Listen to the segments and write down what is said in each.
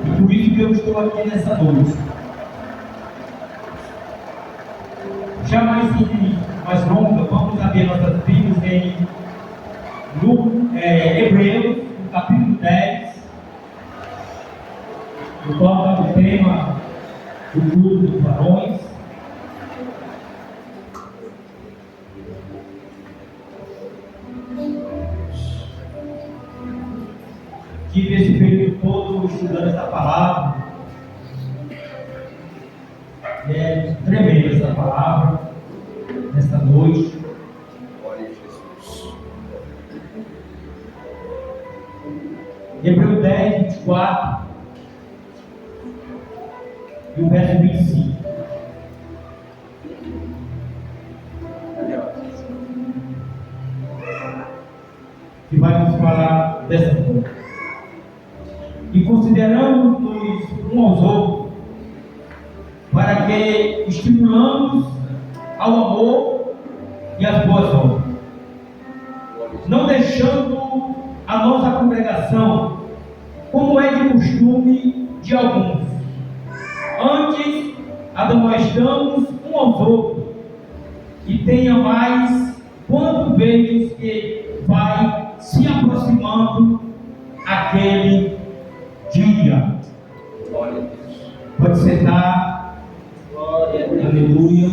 E por isso que eu estou aqui nessa noite. Já mais longa, vamos abrir nossas Bíblias em Hebreus, no capítulo 10, no qual está o tema do culto dos varões. Tive esse período todo estudando essa palavra. É tremenda essa palavra, nesta noite. Glória a Jesus. Hebreus 10, 24 e o verso 25. Que vai nos falar dessa forma. E consideramos-nos uns aos outros, para que estimulamos ao amor e às boas obras, não deixando a nossa congregação, como é de costume de alguns. Antes, admoestamos uns aos outros, e tenha mais quanto vezes que vai se aproximando aquele dia. Glória a Deus. Pode sentar. Glória a Deus. Aleluia.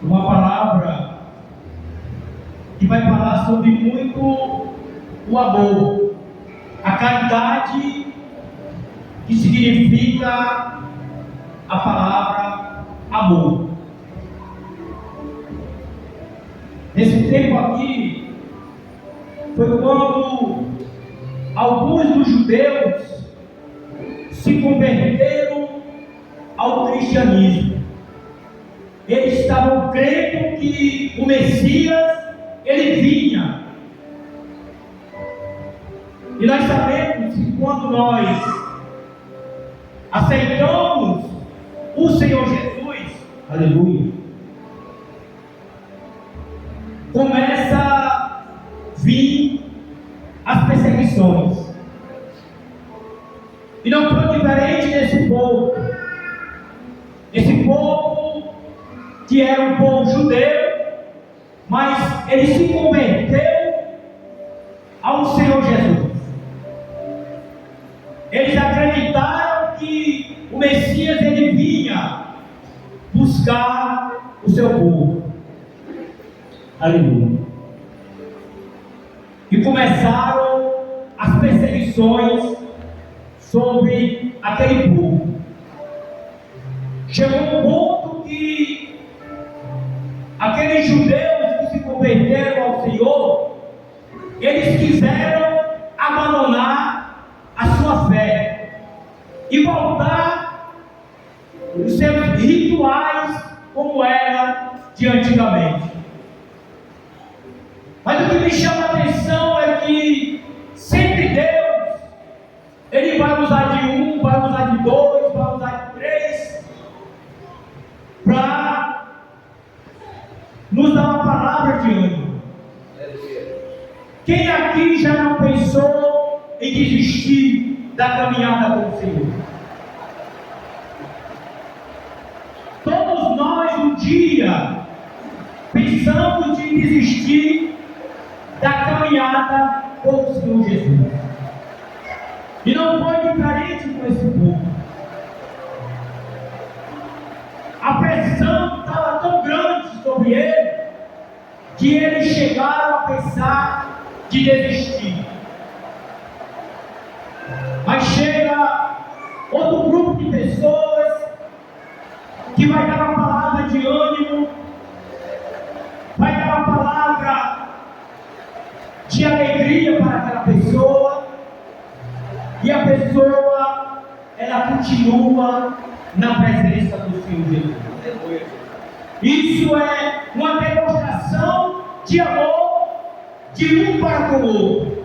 Uma palavra que vai falar sobre muito o amor, a caridade, que significa a palavra amor. Nesse tempo aqui, foi quando alguns dos judeus se converteram ao cristianismo. Eles estavam crendo que o Messias, ele vinha. E nós sabemos que quando nós aceitamos o Senhor Jesus, aleluia, começa a vir as perseguições. E não foi diferente desse povo. Esse povo que era um povo judeu, mas ele se converteu ao Senhor Jesus. Eles acreditaram que o Messias ele vinha buscar o seu povo. Aleluia. E começaram as perseguições sobre aquele povo. Chegou um ponto que aqueles judeus que se converteram ao Senhor, eles quiseram abandonar a sua fé e voltar os seus rituais como era de antigamente. Mas o que me chama a atenção é que sempre Deus, ele vai usar de um, vai usar de dois, vai usar de três, para nos dar uma palavra de ânimo. Quem aqui já não pensou em desistir da caminhada com o Senhor? Todos nós um dia pensamos em desistir da caminhada com o Senhor Jesus. E não foi diferente com esse povo. A pressão estava tão grande sobre ele que eles chegaram a pensar de desistir. Mas chega outro grupo de pessoas que vai dar uma palavra de ânimo, vai dar uma palavra de alegria para aquela pessoa, e a pessoa ela continua na presença do Senhor Jesus. Isso é uma demonstração de amor de um para com o outro.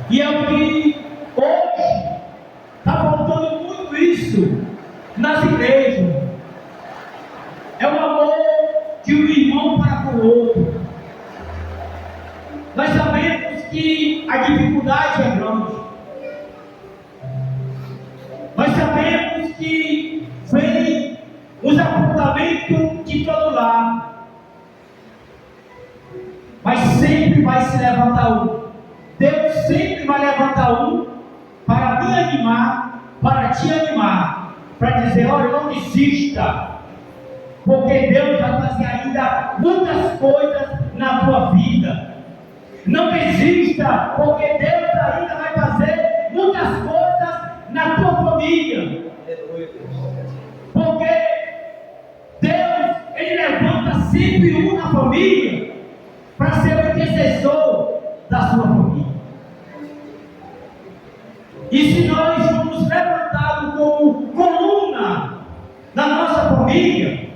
E é o que hoje está faltando muito isso nas igrejas. É o amor de um irmão para com o outro. Nós sabemos que a dificuldade é grande. Nós sabemos que vem os apontamentos de todo lado. Mas sempre vai se levantar um. Deus sempre vai levantar um para me animar, para te animar, para dizer: olha, não desista, porque Deus vai fazer ainda muitas coisas na tua vida. Não desista, porque Deus ainda vai fazer muitas coisas na tua família. Porque Deus, Ele levanta sempre um na família para ser o intercessor da sua família. E se nós formos levantados como coluna da nossa família,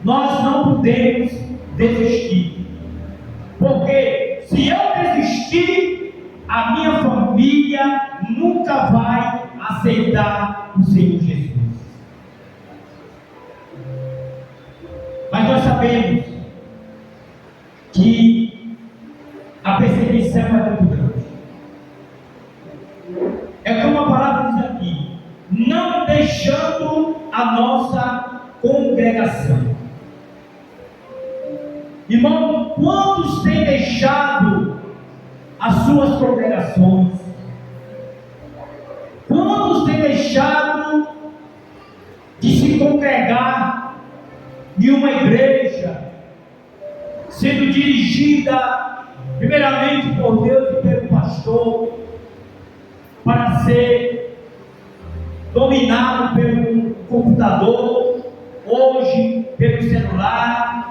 nós não podemos desistir. Porque se eu desistir, a minha família nunca vai aceitar o Senhor Jesus. Mas nós sabemos que a perseguição é muito grande. É como a palavra diz aqui: não deixando a nossa congregação. Irmão, quantos têm deixado as suas congregações? Quantos têm deixado de se congregar em uma igreja, sendo dirigida primeiramente por Deus e pelo pastor, para ser dominado pelo computador, hoje pelo celular?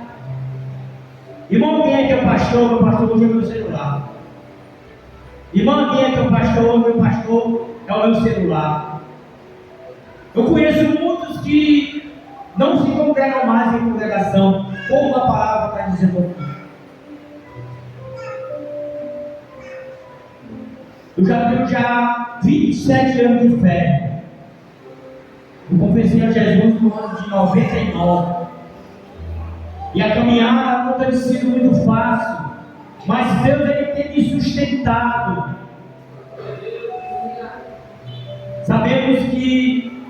Irmão, quem é que é o pastor? Meu pastor hoje é o meu celular. Irmão, quem é que é o pastor? Meu pastor é o meu celular. Eu conheço muitos que não se congregam mais em congregação, como a palavra está dizendo aqui. Eu já tenho 27 anos de fé. Eu confessei a Jesus no ano de 99. E a caminhada não tem sido muito fácil, mas Deus, Ele tem me sustentado. Sabemos que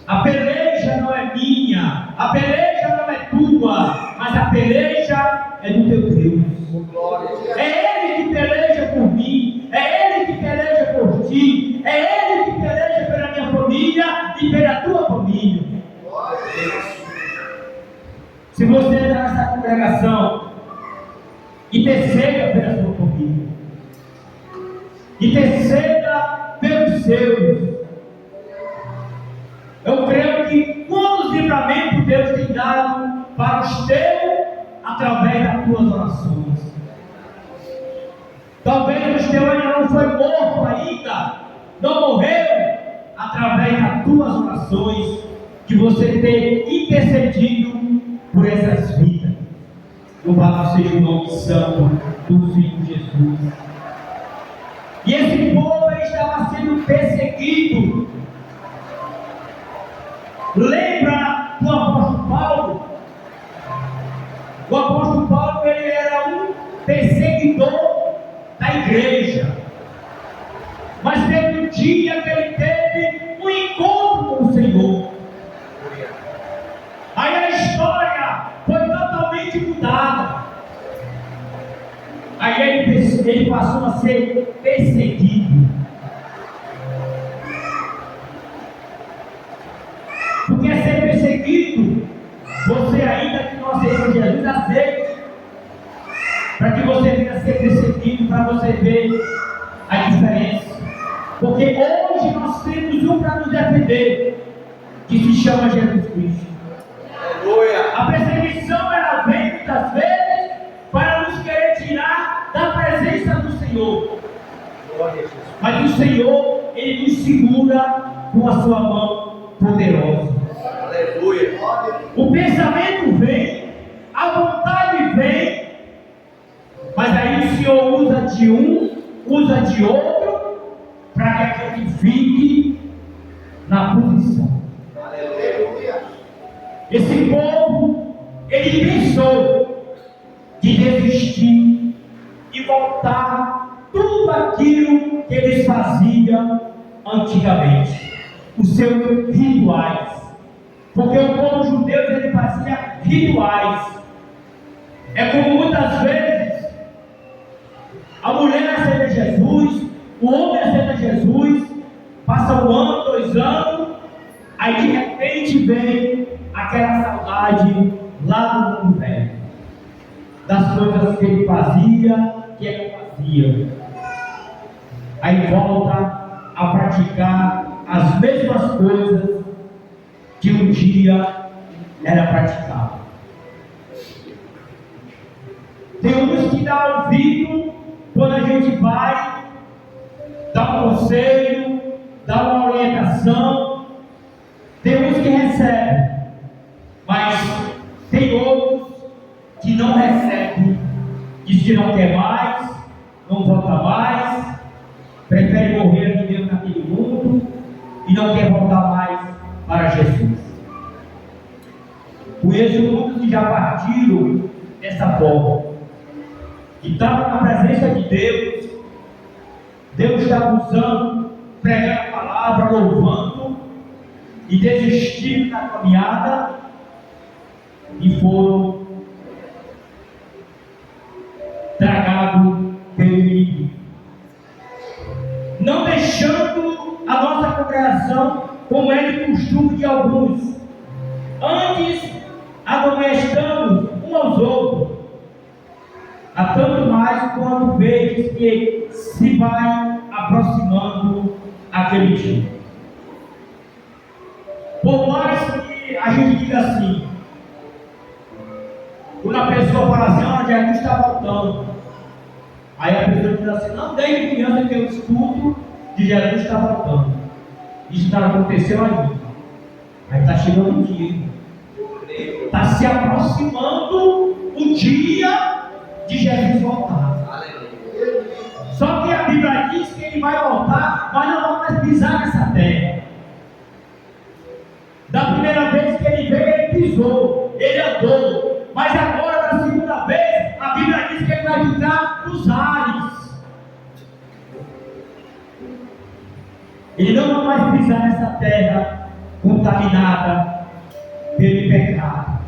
a peleja não é minha, a peleja não é tua, mas a peleja é do teu Deus. É Ele que peleja por mim, é Ele que peleja por ti, é Ele que peleja pela minha família e pela tua família. Se você está nessa congregação, interceda pela sua família, interceda pelos seus. Eu creio que quantos livramentos Deus tem dado para os teus através das tuas orações. Talvez o teu ainda não foi morto ainda, não morreu, através das tuas orações, que você tem intercedido por essas vidas. Louvado seja o nome santo do Senhor Jesus. E esse povo estava sendo perseguido. Lembra do apóstolo Paulo? O apóstolo Paulo, ele era um perseguidor da igreja. Mas teve um dia que ele teve um encontro com o Senhor. Aí a história foi totalmente mudada. Aí ele passou a ser perseguido. Porque ser perseguido, você ainda que não aceitou Jesus, aceite. Para que você venha ser perseguido, para você ver a diferença. Porque hoje nós temos um para nos defender, que se chama Jesus Cristo. A perseguição, ela vem muitas vezes para nos querer tirar da presença do Senhor. Mas o Senhor, Ele nos segura com a sua mão poderosa. Aleluia. O pensamento vem, a vontade vem, mas aí o Senhor usa de um, usa de outro, para que a gente fique na posição. Aleluia. Esse povo, ele pensou de desistir, voltar tudo aquilo que eles faziam antigamente, os seus rituais. Porque o povo judeu ele fazia rituais. É como muitas vezes a mulher aceita Jesus, o homem aceita Jesus, passa 1 ano, 2 anos, aí de repente vem aquela saudade lá do mundo velho, das coisas que ele fazia, que ele fazia. Aí volta a praticar as mesmas coisas que um dia era praticado. Tem uns que dão ouvido quando a gente vai dar um conselho, dar uma orientação. Tem uns que recebem, mas tem outros que não recebem, diz que não quer mais, não volta mais, prefere morrer aqui mesmo naquele mundo e não quer voltar mais para Jesus. Conheço muitos que já partiram dessa forma, que estavam na presença de Deus, Deus estava usando, pregando a palavra, louvando, e desistiram da caminhada e foram tragados pelo inimigo, não deixando a nossa congregação como é de costume de alguns. Antes admoestamos uns aos outros, a tanto mais quando vedes que se vai aproximando aquele dia. Por mais que a gente diga assim, quando a pessoa fala assim, olha, Jesus está voltando, aí a pessoa diz assim, não, desde criança que eu escuto de Jesus está voltando, isso está acontecendo ainda, aí está chegando o dia, está se aproximando o dia de Jesus voltar. Só que a Bíblia diz que ele vai voltar, mas não vai mais pisar nessa terra. Da primeira vez que ele veio, ele pisou, ele andou, mas agora, da segunda vez, a Bíblia diz que ele vai ficar nos ares. Ele não vai mais pisar nessa terra contaminada pelo pecado.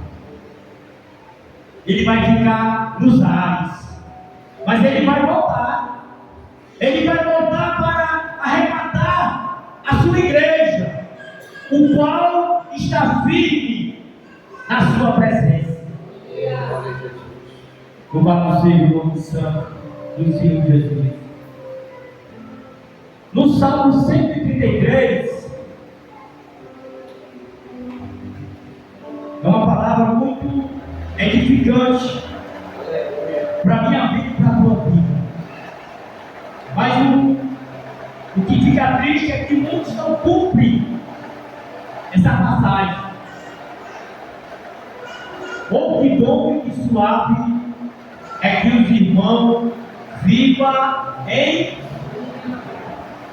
Ele vai ficar nos ares, mas ele vai voltar. Ele vai voltar para arrebatar a sua igreja, o qual está firme na sua presença. Louvado seja o nome santo do Senhor Jesus. No Salmo 133, é uma palavra muito edificante para a minha vida e para a tua vida. Mas o que fica triste é que muitos não cumprem essa passagem. Oh, que bom e que suave é que os irmãos vivam em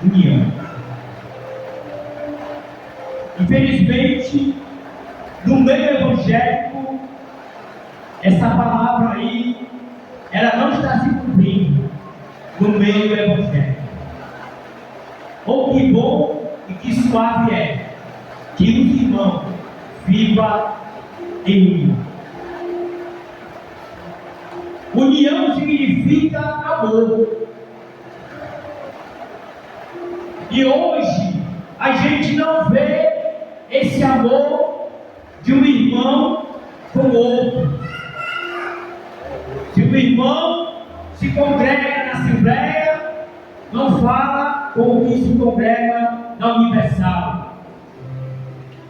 união. Infelizmente, no meio evangélico, essa palavra aí, ela não está se cumprindo no meio evangélico. Oh, que bom e que suave é que os irmãos vivam em união. União significa amor. E hoje a gente não vê esse amor de um irmão com o outro. Se o irmão se congrega na Assembleia, não fala com o que se congrega na Universal.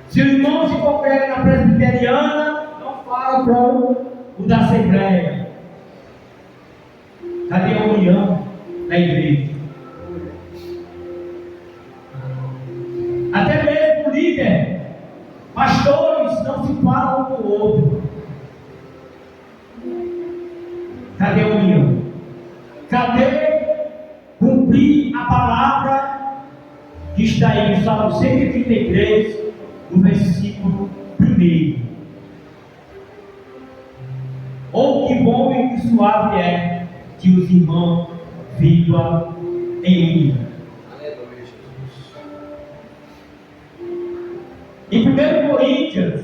Se o irmão se congrega na Presbiteriana, não fala com o da Assembleia. Cadê a união da igreja? Até mesmo o líder, pastores não se falam um com o outro. Cadê a união? Cadê cumprir a palavra que está aí no Salmo 133, no versículo 1? Oh, que bom e que suave é que os irmãos vivam em união. Aleluia, Jesus. Em 1 Coríntios,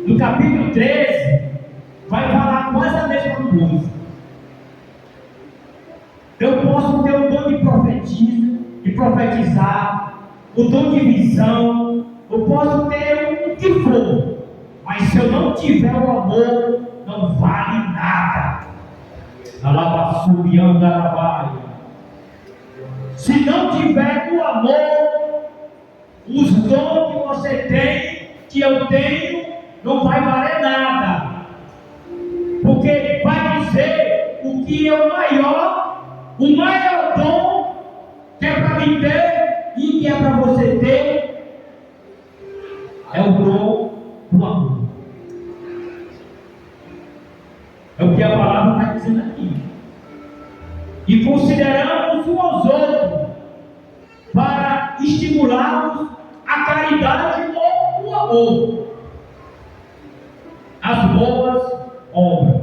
no capítulo 13, vai falar quase a mesma coisa. Eu posso ter o dom de profetizar, o dom de visão, eu posso ter o que for, mas se eu não tiver o amor, não vale nada. Se não tiver o amor, os dons que você tem, que eu tenho, não vai valer nada. Porque vai dizer o que é o maior dom que é para mim ter e que é para você ter, é o dom do amor. É o que a palavra está dizendo aqui. E consideramos uns aos outros para estimularmos a caridade ou o amor, as boas obras.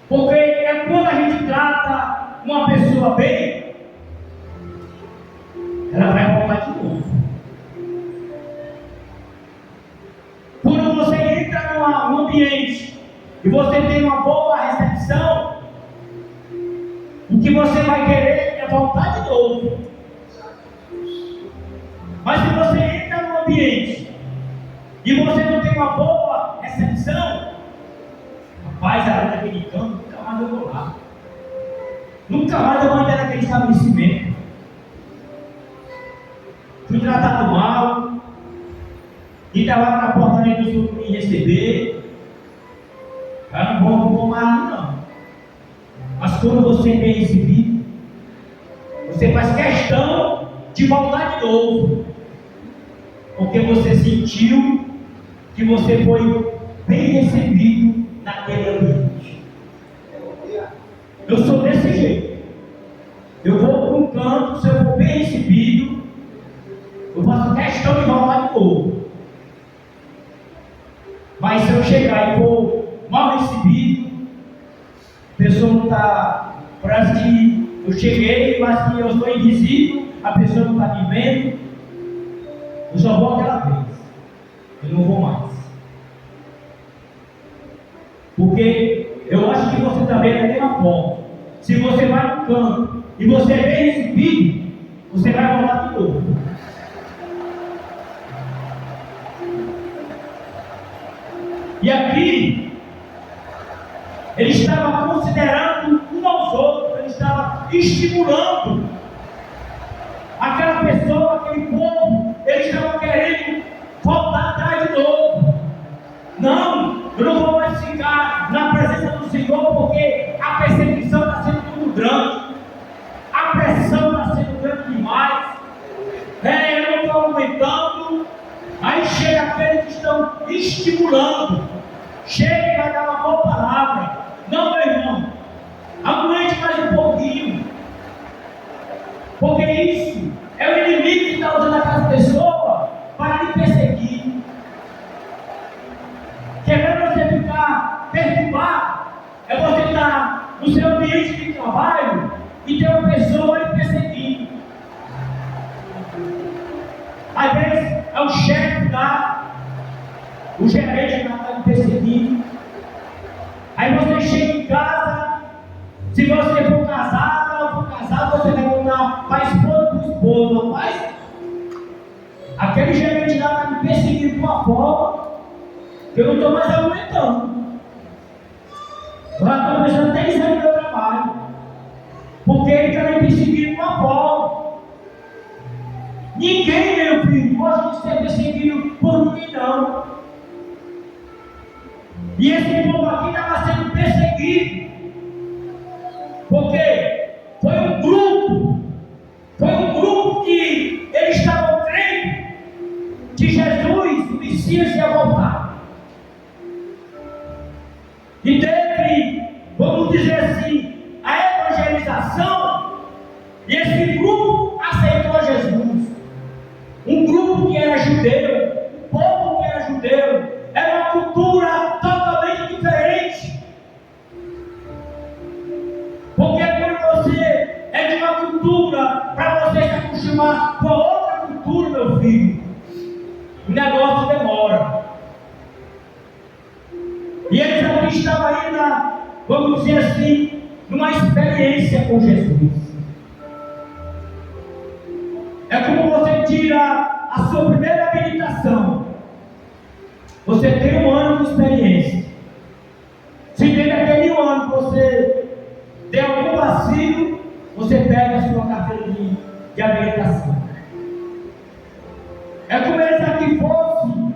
Porque é quando a gente trata uma pessoa bem, ela vai voltar de novo. Quando você entra num ambiente e você tem uma boa recepção, o que você vai querer é voltar de novo. Mas se você entra num ambiente e você não tem uma boa recepção, rapaz, a daquele canto, nunca mais eu vou lá. Nunca mais eu vou entrar naquele estabelecimento. Fui tratado mal, e estava lá na porta nem do senhor me receber. Eu não vou mais não. Mas quando você é bem recebido, você faz questão de voltar de novo, porque você sentiu que você foi bem recebido naquele ambiente. Eu sou desse jeito. Eu vou para um canto, se eu for bem recebido, eu faço questão de voltar de novo. Mas se eu chegar e for mal recebido, a pessoa não está, parece que eu cheguei, mas que eu estou invisível, a pessoa não está me vendo, eu só vou aquela vez, eu não vou mais. Porque eu acho que você também é da mesma forma. Se você vai no canto e você é bem recebido, você vai voltar de novo. E aqui, ele estava considerando um aos outros, ele estava estimulando aquela pessoa, aquele povo, ele estava querendo voltar atrás de novo. Não, eu não vou mais ficar na presença do Senhor, porque a perseguição está sendo muito grande, a pressão está sendo grande demais, eu não estou aguentando. Aí chega aqueles que estão estimulando, chega e vai dar uma boa palavra. Não, meu irmão, aguente mais um pouquinho, porque isso é o inimigo que está usando aquela pessoa para lhe perseguir, querendo você ficar perturbado. É você estar no seu ambiente de trabalho e ter uma pessoa lhe perseguindo. Às vezes é o chefe lá, o gerente lá está lhe perseguindo. Aí você chega em casa, se você for casada ou for casado, você vai contar para a esposa ou para o esposo. Rapaz, aquele gerente lá está me perseguindo de uma forma que eu não estou mais aguentando. Eu já estou começando até a sair do meu trabalho, porque ele está me perseguindo de uma forma. Ninguém, meu filho, gosta de ser perseguido por ninguém, não. E esse povo aqui estava sendo perseguido, porque foi um grupo que eles estavam crendo que Jesus, o Messias, ia voltar. E teve, vamos dizer assim, a evangelização, e esse grupo aceitou Jesus. Um grupo que era judeu, um povo que era judeu, era uma cultura totalmente diferente. E eles aqui estavam ainda, vamos dizer assim, numa experiência com Jesus. É como você tira a sua primeira habilitação. Você tem 1 ano de experiência. Se dentro daquele 1 ano você der algum vacilo, você pega a sua carteira de habilitação. É como eles aqui fossem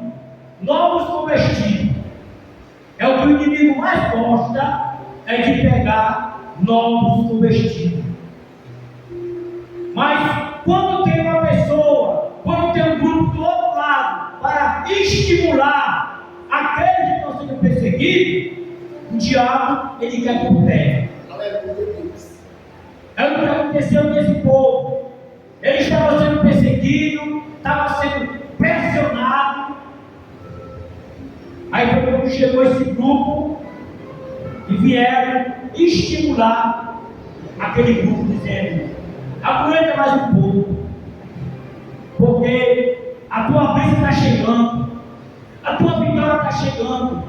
novos convertidos. É o que o inimigo mais gosta, é de pegar novos convertidos. Mas quando tem uma pessoa, quando tem um grupo do outro lado, para estimular aqueles que estão sendo perseguidos, o diabo, ele quer por terra. É o que aconteceu com esse povo. Eles estavam sendo perseguidos, estavam sendo pressionados. Aí quando chegou esse grupo, e vieram estimular aquele grupo, dizendo: aguenta mais um pouco, porque a tua bênção está chegando, a tua vitória está chegando,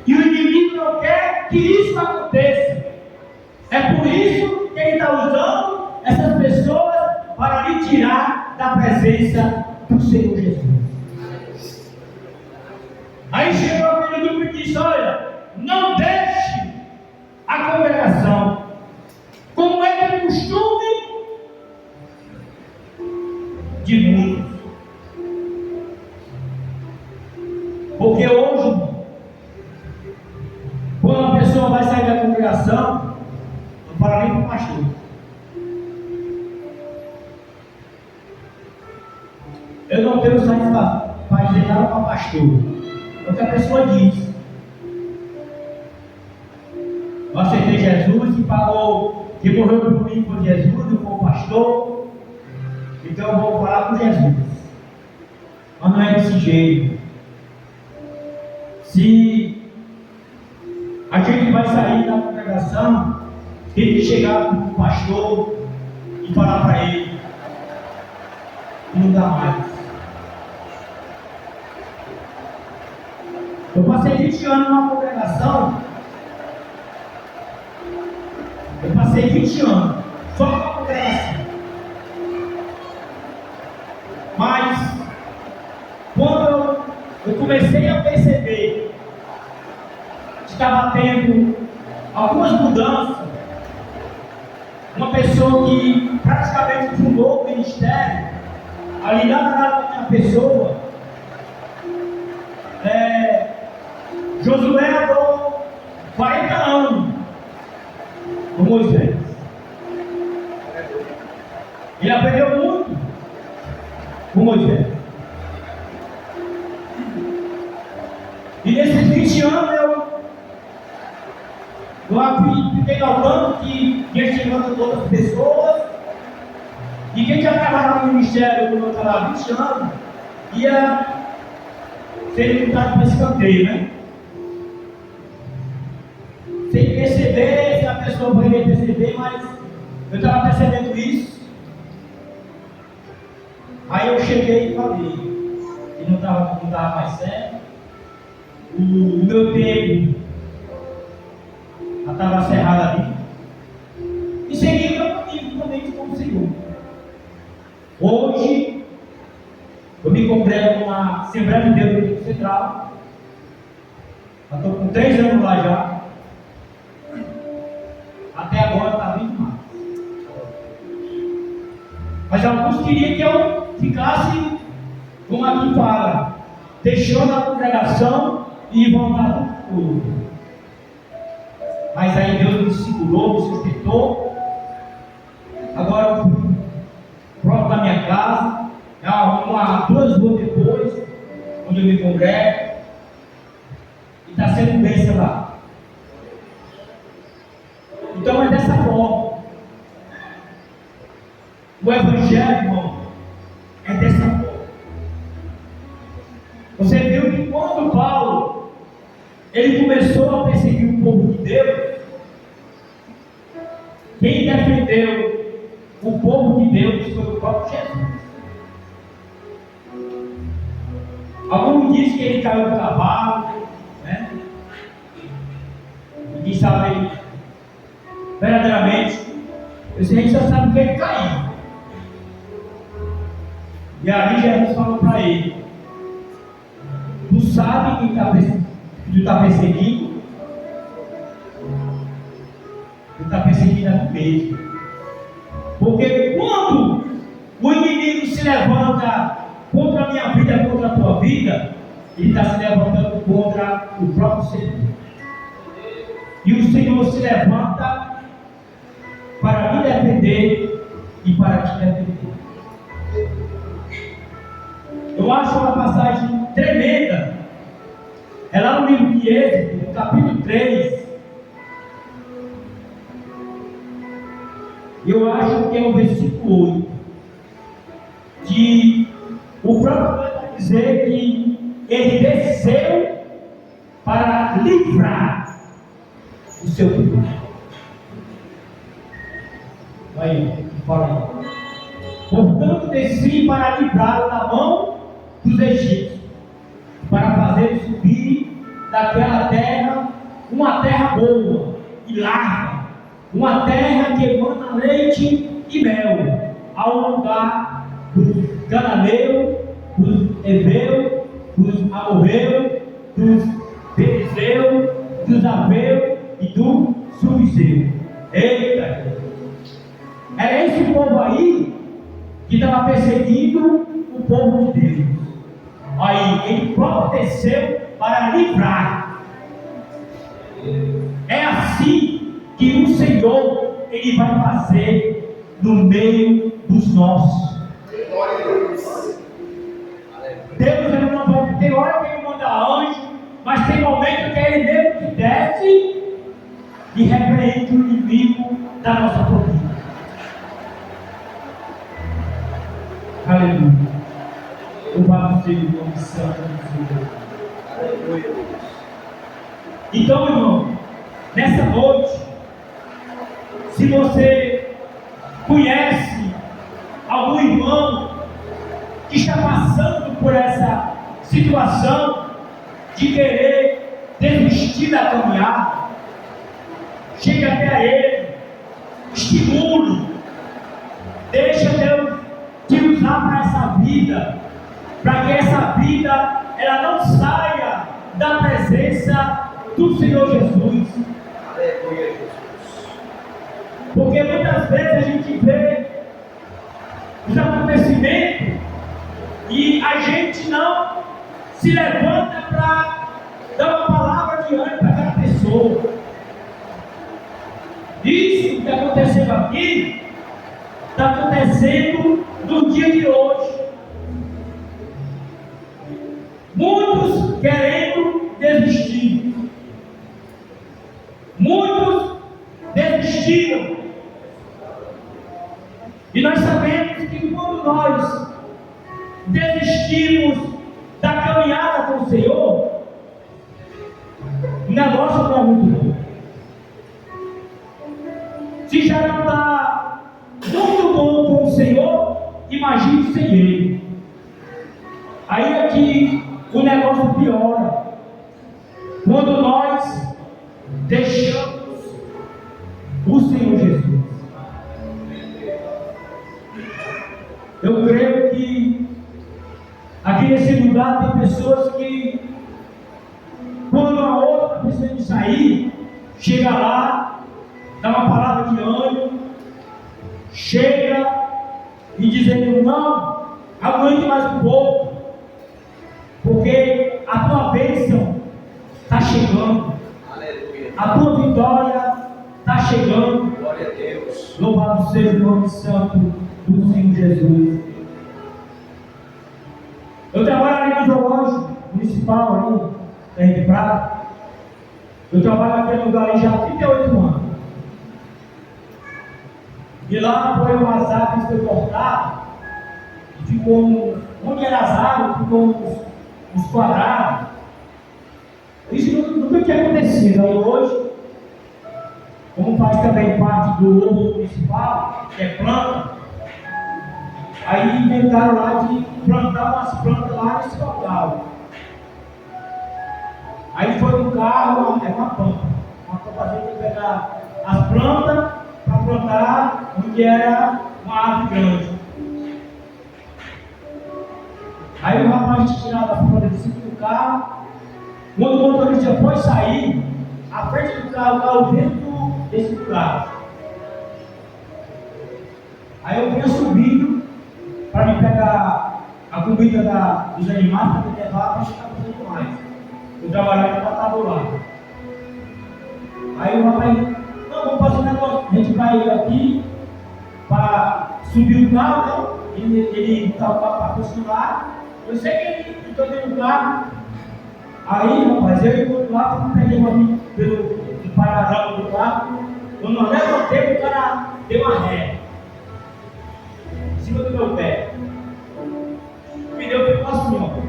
e o inimigo não quer que isso aconteça. É por isso que ele está usando essas pessoas para lhe tirar da presença do Senhor Jesus. Aí chegou aquele grupo e disse: olha, não deixe a congregação, como é de costume de muitos. Porque hoje, quando uma pessoa vai sair da congregação, não fala nem para o pastor. Eu não tenho satisfação para dizer nada para o pastor. É o que a pessoa diz. Eu aceitei Jesus e pagou, que morreu por mim foi Jesus, eu fui o pastor, então eu vou falar com Jesus. Mas não é desse jeito. Se a gente vai sair da congregação, tem que chegar para o pastor e falar para ele: não dá mais. Eu passei 20 anos numa congregação. Eu passei 20 anos só com a congregação. Mas quando eu comecei a perceber que estava tendo algumas mudanças, uma pessoa que praticamente fundou o ministério, ali lá na minha pessoa, Josué andou 40 anos com Moisés. Ele aprendeu muito com Moisés. E nesses 20 anos eu fiquei notando que Deus chegando todas as pessoas, e quem já trabalhava no ministério quando eu estava há 20 anos ia ser limitado para esse canteio, né? Sem perceber, se a pessoa poderia perceber, mas eu estava percebendo isso. Aí eu cheguei e falei que não estava mais certo. O meu tempo já estava cerrado ali. E segui o meu caminho totalmente com o Senhor. Hoje, eu me congrego numa Assembleia de Deus no Rio Central. Já estou com 3 anos lá já. Até agora está vindo mais. Mas alguns queriam que eu ficasse, como aqui fala, deixando a congregação e voltar para tudo. Mas aí Deus me segurou, me sustentou. Agora eu fui próximo da minha casa, 2 ruas depois, onde eu me congrego, e está sendo bênção lá. Então é dessa forma. O Evangelho, irmão, é dessa forma. Você viu que quando Paulo ele começou a perseguir o povo de Deus, quem defendeu o povo de Deus foi o próprio Jesus. Alguns dizem que ele caiu do cavalo, né? sabe verdadeiramente, a gente só sabe que ele caiu. E ali Jesus falou para ele: tu sabe quem tu está perseguindo? Tu está perseguindo a tu mesmo. Porque quando o inimigo se levanta contra a minha vida, contra a tua vida, ele está se levantando contra o próprio Senhor. E o Senhor se levanta para me defender e para te defender. Eu acho uma passagem tremenda. É lá no livro de Êxodo, no capítulo 3. Eu acho que é o versículo 8. Que o próprio Deus vai dizer que ele desceu para livrar o seu povo. Aí, fala aí. Portanto, desci para livrá-lo da mão dos egípcios, para fazer subir daquela terra uma terra boa e larga, uma terra que emana leite e mel, ao lugar dos cananeus, dos heveus, dos amorreus, dos perizeus, dos aveus e do subzeu. Eita! Era esse povo aí que estava perseguindo o povo de Deus. Aí ele próprio desceu para livrar. É assim que o Senhor ele vai fazer no meio dos nossos. Deus ele não vai, tem hora que ele manda anjo, mas tem momento que ele mesmo que desce e repreende o inimigo da nossa família. Aleluia. Louvado seja o nome santo do Senhor. Aleluia. Então, irmão, nessa noite, se você conhece algum irmão que está passando por essa situação de querer desistir da caminhada, chegue até a ele, estimule, deixa Deus te usar para essa vida, para que essa vida ela não saia da presença do Senhor Jesus. Aleluia, Jesus. Porque muitas vezes a gente vê os acontecimentos e a gente não se levanta para dar uma palavra de ânimo para aquela pessoa. Isso que aconteceu aqui está acontecendo no dia de hoje. Muitos querendo desistir. Muitos desistiram. E nós sabemos que quando nós desistimos da caminhada com o Senhor, o negócio não é muito bom. Se já não está muito bom com o Senhor, imagine sem Ele. Aí é que o negócio piora. Quando nós deixamos o Senhor Jesus. Eu creio que aqui nesse lugar tem pessoas que, quando a outra precisa de sair, chega lá, dá uma palavra de ânimo, chega e dizendo: não, aguente mais um pouco, porque a tua bênção está chegando. Aleluia. A tua vitória está chegando. Glória a Deus. Louvado seja o nome santo do Senhor Jesus. Eu trabalho ali no zoológico municipal, ali, Terra de Prata. Eu trabalho naquele lugar ali já há 38 anos. E lá foi um azar que foi cortado. Ficou, onde era as árvores, ficou uns quadrados. Isso nunca tinha acontecido. Aí hoje, como faz também parte do ovo municipal, que é planta, aí inventaram lá de plantar umas plantas lá nesse local. Aí foi um carro, é uma pampa fazenda pegar as plantas para plantar onde era uma árvore grande. Aí o rapaz tinha tirado a folha de cima do carro. Quando o motorista foi sair, a frente do carro caiu dentro desse buraco. Aí eu vinha subindo para me pegar a comida dos animais para me levar para ficar fazendo mais. Eu trabalhava no matador. Aí o rapaz, não, vamos fazer um negócio. A gente vai aqui para subir o carro, né? Ele estava para costurar. Eu sei que ele entrou dentro do carro. Aí, rapaz, eu e o outro lado, peguei uma pelo paralelo do carro. Quando nós levantei, o cara deu uma ré em cima do meu pé. O pneu ficou assim, ó.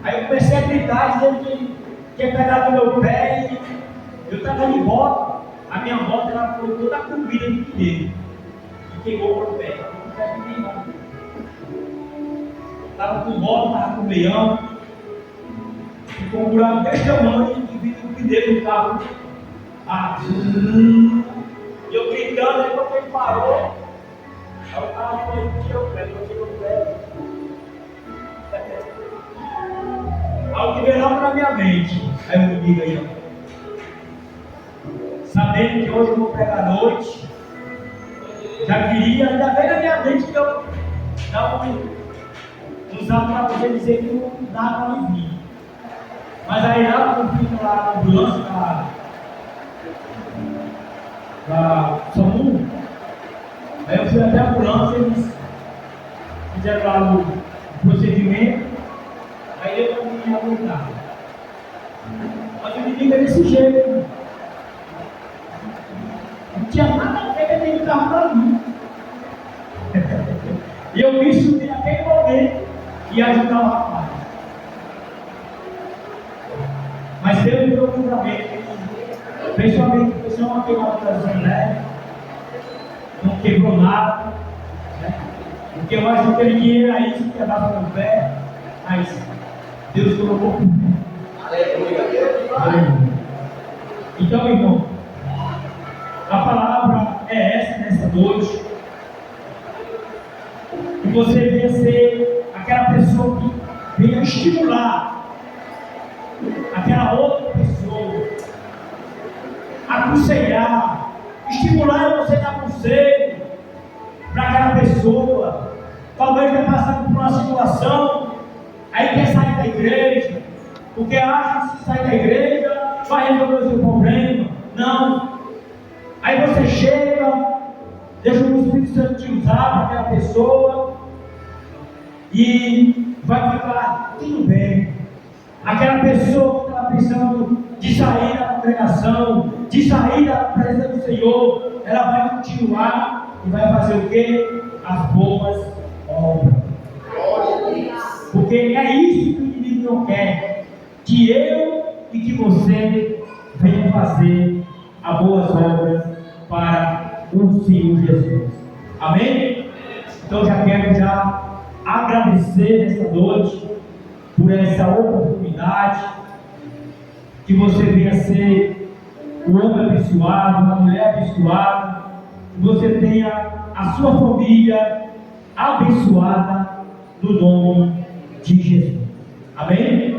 Aí eu comecei a gritar, dizendo que tinha pegado no meu pé e eu estava de bota. A minha bota ela foi toda a comida do pneu e queimou o meu pé. Eu não quero queimar. Estava com bota, estava com meião. Ficou um buraco desse tamanho e vi o pneu do carro. E eu gritando, aí quando ele parou, aí o carro foi, tirou o pé, tirou o pé. Algo que veio logo na minha mente. Aí eu digo aí, ó. Sabendo que hoje eu vou pregar à noite, já queria, ainda veio na minha mente que eu dava usar para você dizer que não dá para me vir. Mas aí lá quando eu fui lá na ambulância da SAMU, aí eu fui até a ambulância, eles fizeram lá o procedimento, aí eu não ia voltar. Mas ele liga desse jeito. Não tinha nada a ver com aquele carro para mim. E eu me subir naquele momento e ajudar o rapaz. Mas Deus me deu um livramento. Principalmente porque é uma queimadura leve, não quebrou nada, né? Porque eu acho que aquele dinheiro aí se quebrava no meu pé, mas Deus colocou por mim. Aleluia. Então, irmão, a palavra é essa nessa noite. E você venha ser aquela pessoa que venha estimular aquela outra pessoa, aconselhar, estimular você dar conselho para aquela pessoa. Talvez vai passar por uma situação, aí quer sair da igreja, porque acha que se sair da igreja vai resolver o seu problema. Não. Aí você chega, deixa o Espírito Santo te usar para aquela pessoa e vai ficar tudo bem. Aquela pessoa que estava pensando de sair da congregação, de sair da presença do Senhor, ela vai continuar e vai fazer o quê? As boas obras. Porque é isso que o inimigo não quer. Que eu e que você venha fazer as boas obras para o Senhor Jesus. Amém? Então já quero agradecer nesta noite por essa oportunidade, que você venha ser um homem abençoado, uma mulher abençoada, que você tenha a sua família abençoada no nome de Jesus. Amém?